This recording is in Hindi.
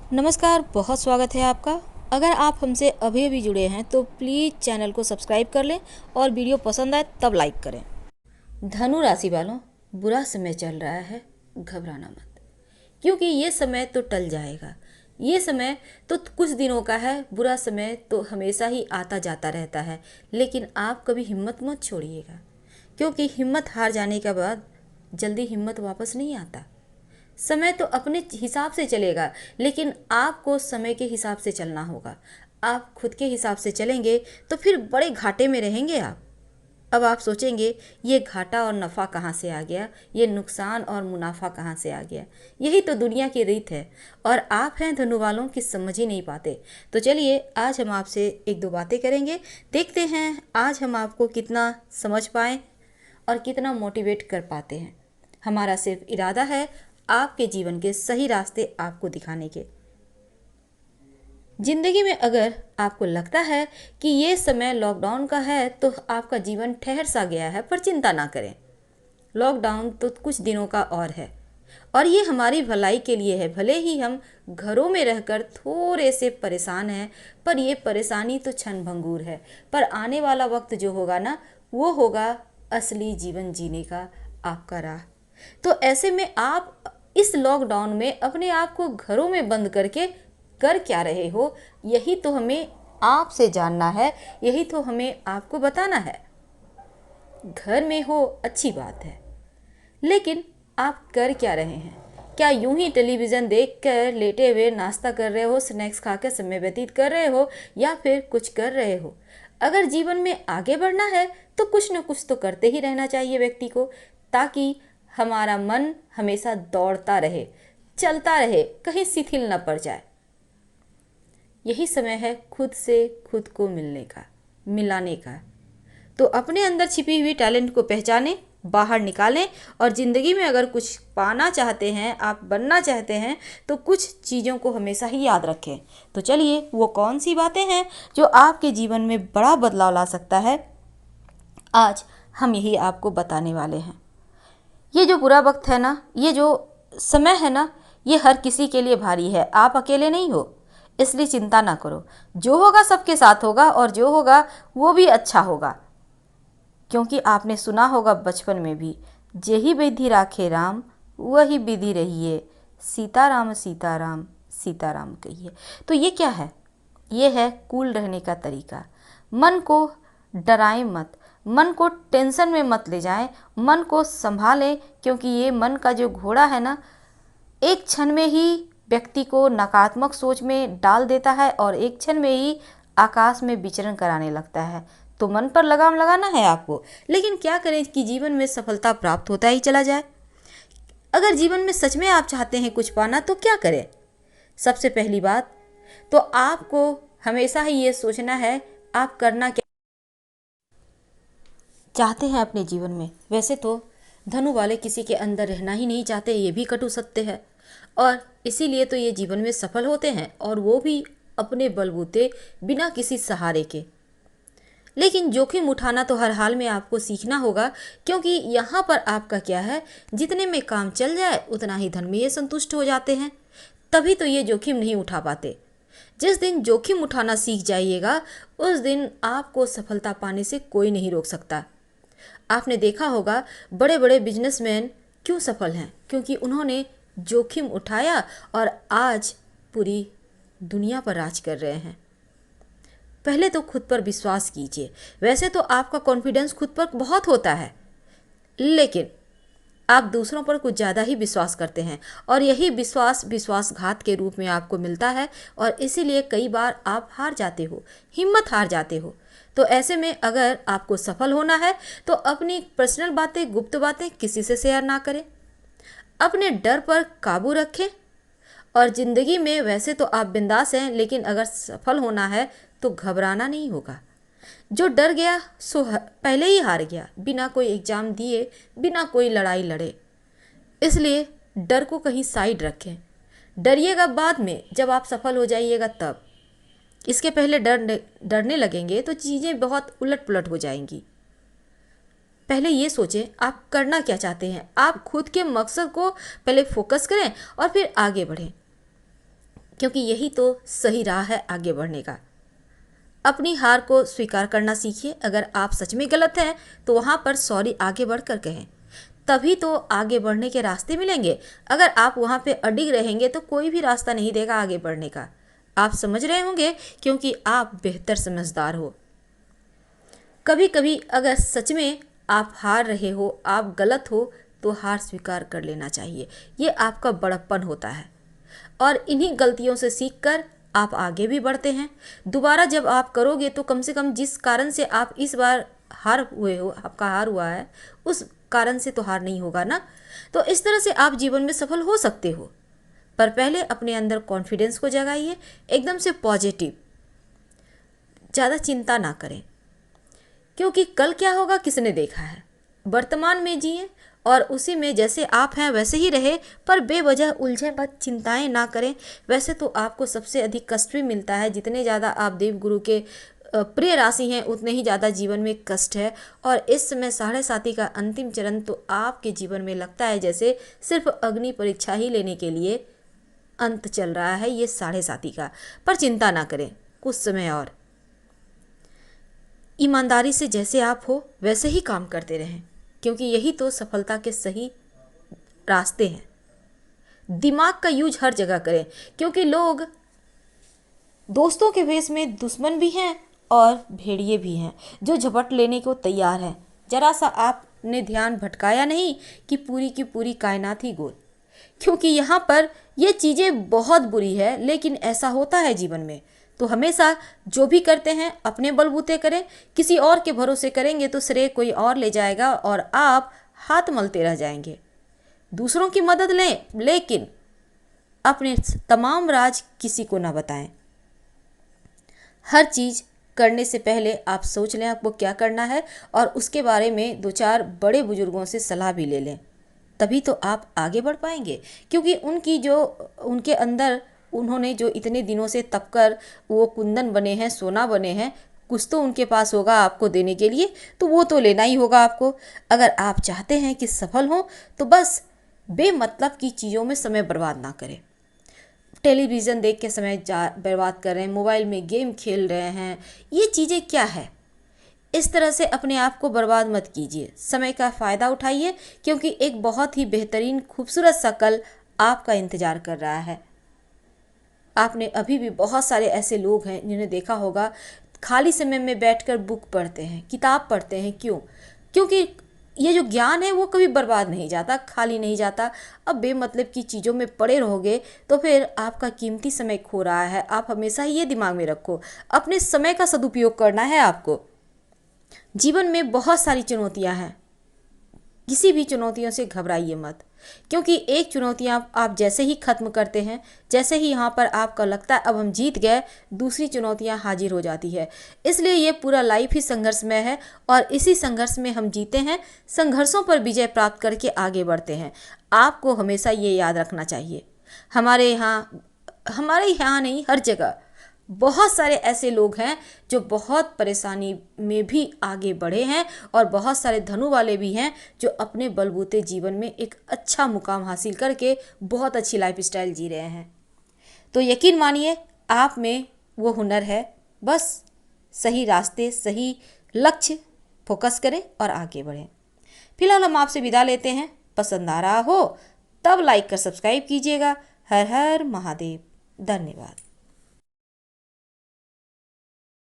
नमस्कार, बहुत स्वागत है आपका। अगर आप हमसे अभी अभी जुड़े हैं तो प्लीज़ चैनल को सब्सक्राइब कर लें और वीडियो पसंद आए तब लाइक करें। धनु राशि वालों, बुरा समय चल रहा है, घबराना मत, क्योंकि ये समय तो टल जाएगा। ये समय तो कुछ दिनों का है, बुरा समय तो हमेशा ही आता जाता रहता है, लेकिन आप कभी हिम्मत मत छोड़िएगा, क्योंकि हिम्मत हार जाने के बाद जल्दी हिम्मत वापस नहीं आता। समय तो अपने हिसाब से चलेगा, लेकिन आपको समय के हिसाब से चलना होगा। आप खुद के हिसाब से चलेंगे तो फिर बड़े घाटे में रहेंगे आप। अब आप सोचेंगे ये घाटा और नफ़ा कहाँ से आ गया, ये नुकसान और मुनाफा कहाँ से आ गया। यही तो दुनिया की रीत है और आप हैं धनु वालों की समझ ही नहीं पाते। तो चलिए आज हम आपसे एक दो बातें करेंगे, देखते हैं आज हम आपको कितना समझ पाएँ और कितना मोटिवेट कर पाते हैं। हमारा सिर्फ इरादा है आपके जीवन के सही रास्ते आपको दिखाने के। जिंदगी में अगर आपको लगता है कि ये समय लॉकडाउन का है तो आपका जीवन ठहर सा गया है, पर चिंता ना करें। लॉकडाउन तो कुछ दिनों का और है और ये हमारी भलाई के लिए है। भले ही हम घरों में रहकर थोड़े से परेशान हैं, पर ये परेशानी तो क्षण भंगुर है। पर आने वाला वक्त जो होगा ना, वो होगा असली जीवन जीने का आपका राह। तो ऐसे में आप इस लॉकडाउन में अपने आप को घरों में बंद करके कर क्या रहे हो, यही तो हमें आपसे जानना है, यही तो हमें आपको बताना है। घर में हो अच्छी बात है, लेकिन आप कर क्या रहे हैं? क्या यूं ही टेलीविज़न देखकर लेटे हुए नाश्ता कर रहे हो, स्नैक्स खाकर समय व्यतीत कर रहे हो, या फिर कुछ कर रहे हो? अगर जीवन में आगे बढ़ना है तो कुछ न कुछ तो करते ही रहना चाहिए व्यक्ति को, ताकि हमारा मन हमेशा दौड़ता रहे, चलता रहे, कहीं शिथिल न पड़ जाए। यही समय है खुद से खुद को मिलने का, मिलाने का। तो अपने अंदर छिपी हुई टैलेंट को पहचानें, बाहर निकालें और ज़िंदगी में अगर कुछ पाना चाहते हैं, आप बनना चाहते हैं, तो कुछ चीज़ों को हमेशा ही याद रखें। तो चलिए वो कौन सी बातें हैं जो आपके जीवन में बड़ा बदलाव ला सकता है, आज हम यही आपको बताने वाले हैं। ये जो बुरा वक्त है ना, ये जो समय है ना, ये हर किसी के लिए भारी है। आप अकेले नहीं हो, इसलिए चिंता ना करो। जो होगा सबके साथ होगा और जो होगा वो भी अच्छा होगा, क्योंकि आपने सुना होगा बचपन में भी, जेहि विधि राखे राम वही विधि रहिए, सीताराम सीताराम सीताराम कहिए। तो ये क्या है? ये है कूल रहने का तरीका। मन को डराएं मत, मन को टेंशन में मत ले जाएं, मन को संभालें, क्योंकि ये मन का जो घोड़ा है ना, एक क्षण में ही व्यक्ति को नकारात्मक सोच में डाल देता है और एक क्षण में ही आकाश में विचरण कराने लगता है। तो मन पर लगाम लगाना है आपको, लेकिन क्या करें कि जीवन में सफलता प्राप्त होता ही चला जाए। अगर जीवन में सच में आप चाहते हैं कुछ पाना तो क्या करें? सबसे पहली बात तो आपको हमेशा ही ये सोचना है आप करना क्या चाहते हैं अपने जीवन में। वैसे तो धनु वाले किसी के अंदर रहना ही नहीं चाहते, ये भी कटु सत्य है, और इसीलिए तो ये जीवन में सफल होते हैं, और वो भी अपने बलबूते, बिना किसी सहारे के। लेकिन जोखिम उठाना तो हर हाल में आपको सीखना होगा, क्योंकि यहाँ पर आपका क्या है, जितने में काम चल जाए उतना ही धन में ये संतुष्ट हो जाते हैं, तभी तो ये जोखिम नहीं उठा पाते। जिस दिन जोखिम उठाना सीख जाइएगा, उस दिन आपको सफलता पाने से कोई नहीं रोक सकता। आपने देखा होगा बड़े बड़े बिजनेसमैन क्यों सफल हैं, क्योंकि उन्होंने जोखिम उठाया और आज पूरी दुनिया पर राज कर रहे हैं। पहले तो खुद पर विश्वास कीजिए। वैसे तो आपका कॉन्फिडेंस खुद पर बहुत होता है, लेकिन आप दूसरों पर कुछ ज़्यादा ही विश्वास करते हैं, और यही विश्वास विश्वासघात के रूप में आपको मिलता है, और इसीलिए कई बार आप हार जाते हो, हिम्मत हार जाते हो। तो ऐसे में अगर आपको सफल होना है तो अपनी पर्सनल बातें, गुप्त बातें किसी से शेयर ना करें, अपने डर पर काबू रखें। और ज़िंदगी में वैसे तो आप बिंदास हैं, लेकिन अगर सफल होना है तो घबराना नहीं होगा। जो डर गया सो पहले ही हार गया, बिना कोई एग्ज़ाम दिए, बिना कोई लड़ाई लड़े। इसलिए डर को कहीं साइड रखें। डरिएगा बाद में, जब आप सफल हो जाइएगा तब। इसके पहले डरने लगेंगे तो चीज़ें बहुत उलट पुलट हो जाएंगी। पहले ये सोचें आप करना क्या चाहते हैं, आप खुद के मकसद को पहले फोकस करें और फिर आगे बढ़ें। क्योंकि यही तो सही राह है आगे बढ़ने का। अपनी हार को स्वीकार करना सीखिए। अगर आप सच में गलत हैं तो वहाँ पर सॉरी आगे बढ़कर कहें, तभी तो आगे बढ़ने के रास्ते मिलेंगे। अगर आप वहाँ पे अडिग रहेंगे तो कोई भी रास्ता नहीं देगा आगे बढ़ने का। आप समझ रहे होंगे क्योंकि आप बेहतर समझदार हो। कभी कभी अगर सच में आप हार रहे हो, आप गलत हो, तो हार स्वीकार कर लेना चाहिए। ये आपका बड़प्पन होता है और इन्हीं गलतियों से सीखकर आप आगे भी बढ़ते हैं। दोबारा जब आप करोगे तो कम से कम जिस कारण से आप इस बार हार हुए हो, आपका हार हुआ है, उस कारण से तो हार नहीं होगा ना। तो इस तरह से आप जीवन में सफल हो सकते हो। पर पहले अपने अंदर कॉन्फिडेंस को जगाइए, एकदम से पॉजिटिव, ज़्यादा चिंता ना करें, क्योंकि कल क्या होगा किसने देखा है। वर्तमान में जिए और उसी में जैसे आप हैं वैसे ही रहे, पर बेवजह उलझे मत, चिंताएं ना करें। वैसे तो आपको सबसे अधिक कष्ट भी मिलता है। जितने ज़्यादा आप देवगुरु के प्रिय राशि हैं उतने ही ज़्यादा जीवन में कष्ट है। और इस समय 7.5 का अंतिम चरण तो आपके जीवन में लगता है जैसे सिर्फ अग्नि परीक्षा ही लेने के लिए अंत चल रहा है ये 7.5 का। पर चिंता ना करें, कुछ समय और ईमानदारी से जैसे आप हो वैसे ही काम करते रहें, क्योंकि यही तो सफलता के सही रास्ते हैं। दिमाग का यूज हर जगह करें, क्योंकि लोग दोस्तों के भेष में दुश्मन भी हैं और भेड़िए भी हैं जो झपट लेने को तैयार हैं। जरा सा आपने ध्यान भटकाया नहीं कि पूरी की पूरी कायनात ही गोल। क्योंकि यहाँ पर ये चीज़ें बहुत बुरी है, लेकिन ऐसा होता है जीवन में। तो हमेशा जो भी करते हैं अपने बलबूते करें। किसी और के भरोसे करेंगे तो श्रेय कोई और ले जाएगा और आप हाथ मलते रह जाएंगे। दूसरों की मदद लें, लेकिन अपने तमाम राज किसी को ना बताएं। हर चीज़ करने से पहले आप सोच लें आपको क्या करना है और उसके बारे में 2-4 बड़े बुजुर्गों से सलाह भी ले लें, तभी तो आप आगे बढ़ पाएंगे। क्योंकि उनकी जो उनके अंदर उन्होंने जो इतने दिनों से तप कर वो कुंदन बने हैं, सोना बने हैं, कुछ तो उनके पास होगा आपको देने के लिए, तो वो तो लेना ही होगा आपको। अगर आप चाहते हैं कि सफल हो तो बस बेमतलब की चीज़ों में समय बर्बाद ना करें। टेलीविज़न देख के समय बर्बाद कर रहे हैं, मोबाइल में गेम खेल रहे हैं, ये चीज़ें क्या है। इस तरह से अपने आप को बर्बाद मत कीजिए, समय का फ़ायदा उठाइए, क्योंकि एक बहुत ही बेहतरीन खूबसूरत सा कल आपका इंतज़ार कर रहा है। आपने अभी भी बहुत सारे ऐसे लोग हैं जिन्हें देखा होगा खाली समय में बैठकर बुक पढ़ते हैं, किताब पढ़ते हैं। क्यों? क्योंकि ये जो ज्ञान है वो कभी बर्बाद नहीं जाता, खाली नहीं जाता। अब बेमतलब की चीज़ों में पड़े रहोगे तो फिर आपका कीमती समय खो रहा है। आप हमेशा ये दिमाग में रखो, अपने समय का सदुपयोग करना है आपको। जीवन में बहुत सारी चुनौतियां हैं, किसी भी चुनौतियों से घबराइए मत, क्योंकि एक चुनौतियां आप जैसे ही ख़त्म करते हैं, जैसे ही यहाँ पर आपका लगता है अब हम जीत गए, दूसरी चुनौतियां हाजिर हो जाती है। इसलिए ये पूरा लाइफ ही संघर्षमय है और इसी संघर्ष में हम जीते हैं, संघर्षों पर विजय प्राप्त करके आगे बढ़ते हैं। आपको हमेशा ये याद रखना चाहिए। हमारे यहाँ नहीं, हर जगह बहुत सारे ऐसे लोग हैं जो बहुत परेशानी में भी आगे बढ़े हैं और बहुत सारे धनु वाले भी हैं जो अपने बलबूते जीवन में एक अच्छा मुकाम हासिल करके बहुत अच्छी लाइफस्टाइल जी रहे हैं। तो यकीन मानिए आप में वो हुनर है, बस सही रास्ते, सही लक्ष्य फोकस करें और आगे बढ़ें। फिलहाल हम आपसे विदा लेते हैं। पसंद आ रहा हो तब लाइक कर सब्सक्राइब कीजिएगा। हर हर महादेव। धन्यवाद।